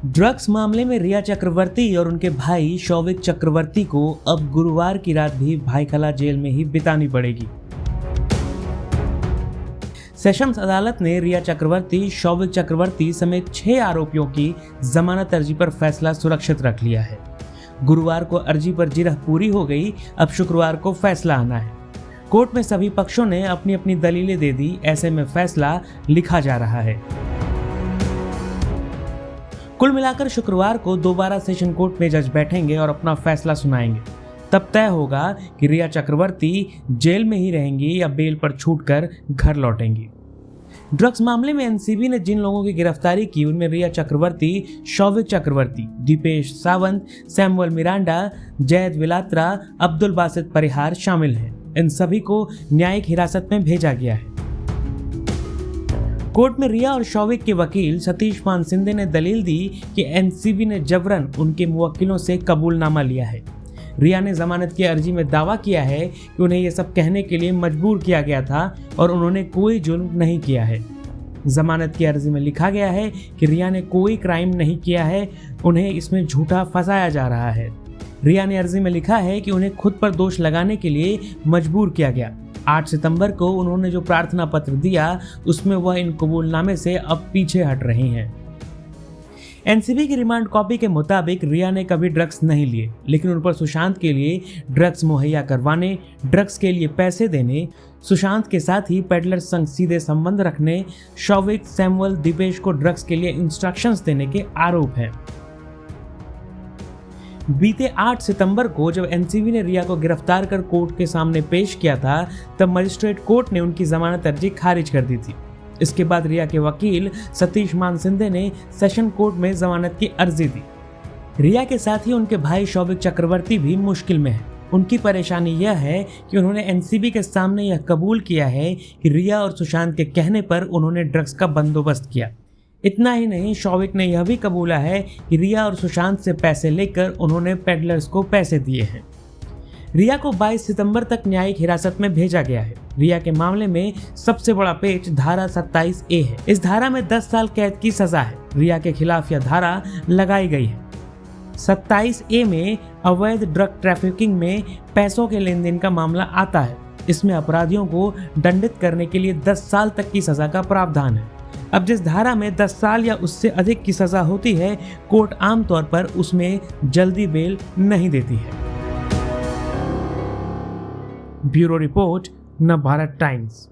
Drugs मामले में रिया चक्रवर्ती और उनके भाई शौविक चक्रवर्ती को अब गुरुवार की रात भी भाईखला जेल में ही बितानी पड़ेगी। सेशंस अदालत ने रिया चक्रवर्ती, शौविक चक्रवर्ती समेत 6 आरोपियों की जमानत अर्जी पर फैसला सुरक्षित रख लिया है। गुरुवार को अर्जी पर जिरह पूरी हो गई, अब शुक्रवार को फैसला आना है। कोर्ट में सभी पक्षों ने अपनी अपनी दलीलें दे दी, ऐसे में फैसला लिखा जा रहा है। कुल मिलाकर शुक्रवार को दोबारा सेशन कोर्ट में जज बैठेंगे और अपना फैसला सुनाएंगे। तब तय होगा कि रिया चक्रवर्ती जेल में ही रहेंगी या बेल पर छूटकर घर लौटेंगी। ड्रग्स मामले में एनसीबी ने जिन लोगों की गिरफ्तारी की उनमें रिया चक्रवर्ती, शौविक चक्रवर्ती, दीपेश सावंत, सैमुअल मिरांडा, जैद विलात्रा, अब्दुल बासित परिहार शामिल हैं। इन सभी को न्यायिक हिरासत में भेजा गया है। कोर्ट में रिया और शौविक के वकील सतीश मान सिंधे ने दलील दी कि एनसीबी ने जबरन उनके मुवक्किलों से कबूलनामा लिया है। रिया ने जमानत की अर्जी में दावा किया है कि उन्हें यह सब कहने के लिए मजबूर किया गया था और उन्होंने कोई जुर्म नहीं किया है। जमानत की अर्जी में लिखा गया है कि रिया ने कोई क्राइम नहीं किया है, उन्हें इसमें झूठा फंसाया जा रहा है। रिया ने अर्जी में लिखा है कि उन्हें खुद पर दोष लगाने के लिए मजबूर किया गया। 8 सितंबर को उन्होंने जो प्रार्थना पत्र दिया उसमें वह इन कबूलनामे से अब पीछे हट रही हैं। एनसीबी की रिमांड कॉपी के मुताबिक रिया ने कभी ड्रग्स नहीं लिए, लेकिन उन पर सुशांत के लिए ड्रग्स मुहैया करवाने, ड्रग्स के लिए पैसे देने, सुशांत के साथ ही पेडलर संग सीधे संबंध रखने, शौविक, सैमुअल, दीपेश को ड्रग्स के लिए इंस्ट्रक्शंस देने के आरोप हैं। बीते 8 सितंबर को जब एनसीबी ने रिया को गिरफ्तार कर कोर्ट के सामने पेश किया था, तब मजिस्ट्रेट कोर्ट ने उनकी जमानत अर्जी खारिज कर दी थी। इसके बाद रिया के वकील सतीश मान सिंधे ने सेशन कोर्ट में जमानत की अर्जी दी। रिया के साथ ही उनके भाई शौविक चक्रवर्ती भी मुश्किल में है। उनकी परेशानी यह है कि उन्होंने एनसीबी के सामने यह कबूल किया है कि रिया और सुशांत के कहने पर उन्होंने ड्रग्स का बंदोबस्त किया। इतना ही नहीं, शौविक ने यह भी कबूला है कि रिया और सुशांत से पैसे लेकर उन्होंने पेडलर्स को पैसे दिए हैं। रिया को 22 सितंबर तक न्यायिक हिरासत में भेजा गया है। रिया के मामले में सबसे बड़ा पेच धारा 27A है। इस धारा में 10 साल कैद की सजा है। रिया के खिलाफ यह धारा लगाई गई है। 27A में अवैध ड्रग ट्रैफिकिंग में पैसों के लेन देन का मामला आता है। इसमें अपराधियों को दंडित करने के लिए 10 साल तक की सजा का प्रावधान है। अब जिस धारा में 10 साल या उससे अधिक की सजा होती है, कोर्ट आमतौर पर उसमें जल्दी बेल नहीं देती है। Bureau report, Navbharat times.